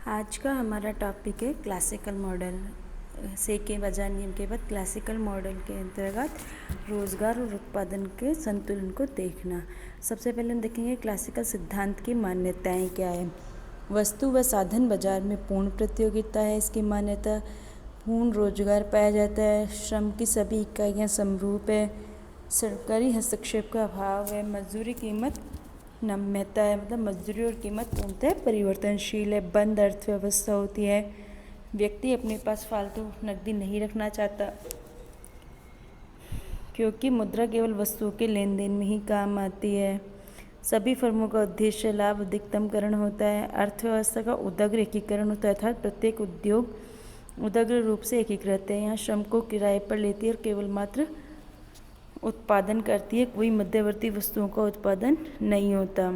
आज का हमारा टॉपिक है क्लासिकल मॉडल से के बजाय नियम के बाद क्लासिकल मॉडल के अंतर्गत रोजगार और उत्पादन के संतुलन को देखना। सबसे पहले हम देखेंगे क्लासिकल सिद्धांत की मान्यताएं क्या है। वस्तु व साधन बाजार में पूर्ण प्रतियोगिता है, इसकी मान्यता। पूर्ण रोजगार पाया जाता है, श्रम की सभी इकाइयाँ समरूप है, सरकारी हस्तक्षेप का अभाव है, मजदूरी कीमत नम्यता है, मतलब मजदूरी और कीमत पूर्णतः परिवर्तनशील है, बंद अर्थव्यवस्था होती है, व्यक्ति अपने पास फालतू नकदी नहीं रखना चाहता क्योंकि मुद्रा केवल वस्तुओं के लेन देन में ही काम आती है। सभी फर्मों का उद्देश्य लाभ अधिकतमकरण होता है। अर्थव्यवस्था का उदाग्र एकीकरण होता है, अर्थात प्रत्येक उद्योग उदाग्र रूप से एकीकृत है। यहाँ श्रम को किराए पर लेती है और केवल मात्र उत्पादन करती है, कोई मध्यवर्ती वस्तुओं का उत्पादन नहीं होता।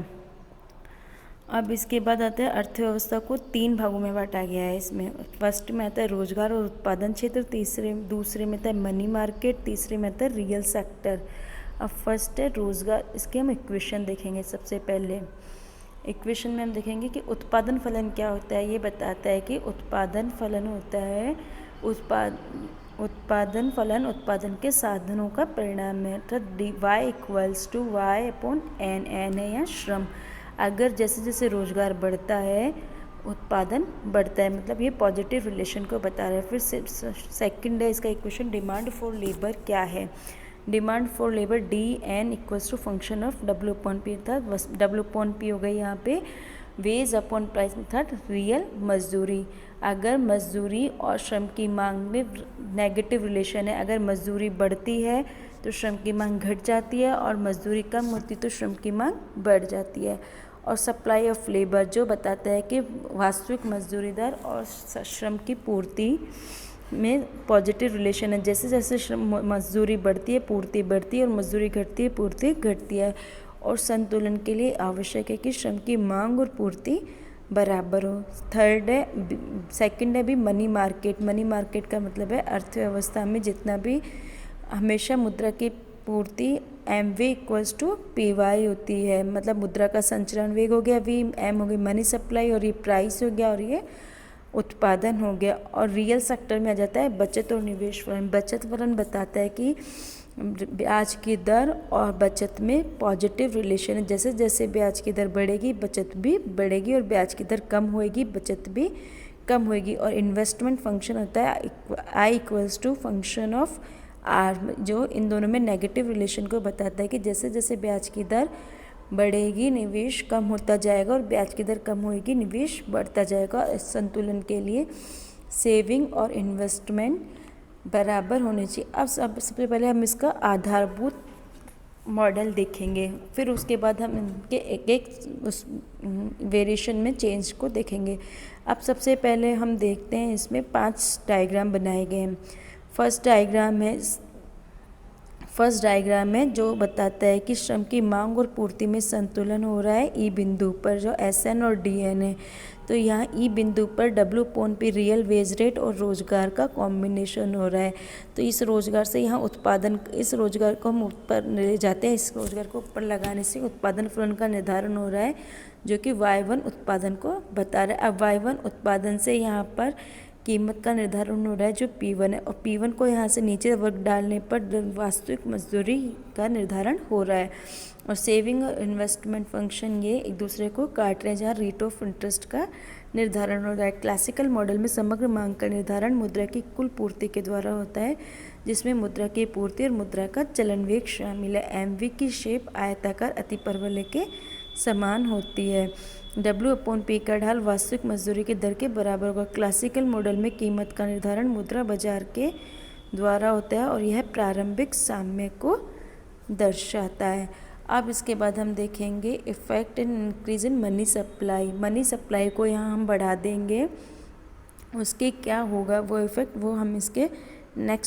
अब इसके बाद आता है अर्थव्यवस्था को 3 भागों में बांटा गया है। इसमें फर्स्ट में आता है रोजगार और उत्पादन क्षेत्र, दूसरे में आता है मनी मार्केट, तीसरे में आता है रियल सेक्टर। अब फर्स्ट है रोजगार, इसके हम इक्वेशन देखेंगे। सबसे पहले इक्वेशन में हम देखेंगे कि उत्पादन फलन क्या होता है। ये बताता है कि उत्पादन फलन होता है उत्पादन फलन उत्पादन के साधनों का परिणाम है, अर्थात y = y/n, n है या श्रम। अगर जैसे जैसे रोजगार बढ़ता है उत्पादन बढ़ता है, मतलब ये पॉजिटिव रिलेशन को बता रहा है। फिर सेकंड है इसका इक्वेशन, डिमांड फॉर लेबर क्या है। Demand for labour DN = function of W/P, अर्थात W/P हो गई यहाँ पे वेज अपॉन प्राइस, अर्थात रियल मजदूरी। अगर मजदूरी और श्रम की मांग में नेगेटिव रिलेशन है, अगर मजदूरी बढ़ती है तो श्रम की मांग घट जाती है और मजदूरी कम होती तो श्रम की मांग बढ़ जाती है। और सप्लाई ऑफ लेबर जो बताता है कि वास्तविक मजदूरी दर और श्रम की पूर्ति में पॉजिटिव रिलेशन है। जैसे जैसे श्रम मजदूरी बढ़ती है पूर्ति बढ़ती है और मजदूरी घटती है पूर्ति घटती है। और संतुलन के लिए आवश्यक है कि श्रम की मांग और पूर्ति बराबर हो। थर्ड है सेकंड है भी मनी मार्केट। मनी मार्केट का मतलब है अर्थव्यवस्था में जितना भी हमेशा मुद्रा की पूर्ति MV = PY होती है, मतलब मुद्रा का संचरण वेग हो गया V, M हो गई मनी सप्लाई और ये प्राइस हो गया और ये उत्पादन हो गया। और रियल सेक्टर में आ जाता है बचत और निवेश फलन। बचत फलन बताता है कि ब्याज की दर और बचत में पॉजिटिव रिलेशन है। जैसे जैसे ब्याज की दर बढ़ेगी बचत भी बढ़ेगी और ब्याज की दर कम होएगी बचत भी कम होएगी। और इन्वेस्टमेंट फंक्शन होता है I = फंक्शन ऑफ R, जो इन दोनों में नेगेटिव रिलेशन को बताता है कि जैसे जैसे ब्याज की दर बढ़ेगी निवेश कम होता जाएगा और ब्याज की दर कम होएगी निवेश बढ़ता जाएगा। इस संतुलन के लिए सेविंग और इन्वेस्टमेंट बराबर होने चाहिए। अब सबसे पहले हम इसका आधारभूत मॉडल देखेंगे, फिर उसके बाद हम इनके एक एक उस वेरिएशन में चेंज को देखेंगे। अब सबसे पहले हम देखते हैं इसमें 5 डायग्राम बनाए गए हैं। फर्स्ट डायग्राम है जो बताता है कि श्रम की मांग और पूर्ति में संतुलन हो रहा है E बिंदु पर, जो SN और DN है। तो यहाँ E बिंदु पर W/P रियल वेज रेट और रोजगार का कॉम्बिनेशन हो रहा है। तो इस रोजगार से यहाँ उत्पादन, इस रोजगार को हम ऊपर ले जाते हैं, इस रोजगार को ऊपर लगाने से उत्पादन फलन का निर्धारण हो रहा है जो कि Y1 उत्पादन को बता रहा है। अब Y1 उत्पादन से यहाँ पर कीमत का निर्धारण हो रहा है जो P1 है, और P1 को यहाँ से नीचे वर्ग डालने पर वास्तविक मजदूरी का निर्धारण हो रहा है। और सेविंग और इन्वेस्टमेंट फंक्शन ये एक दूसरे को काट रहे हैं, जहाँ रेट ऑफ इंटरेस्ट का निर्धारण हो रहा है। क्लासिकल मॉडल में समग्र मांग का निर्धारण मुद्रा की कुल पूर्ति के द्वारा होता है, जिसमें मुद्रा की पूर्ति और मुद्रा का चलन वेग शामिल है। MV की शेप आयताकार अतिपरवलय के समान होती है। W/P का ढाल वास्तविक मजदूरी की दर के बराबर होगा। क्लासिकल मॉडल में कीमत का निर्धारण मुद्रा बाजार के द्वारा होता है और यह प्रारंभिक साम्य को दर्शाता है। अब इसके बाद हम देखेंगे effect in increase in money supply. Money supply को यहाँ हम बढ़ा देंगे, उसके क्या होगा वो इफेक्ट, वो हम इसके नेक्स्ट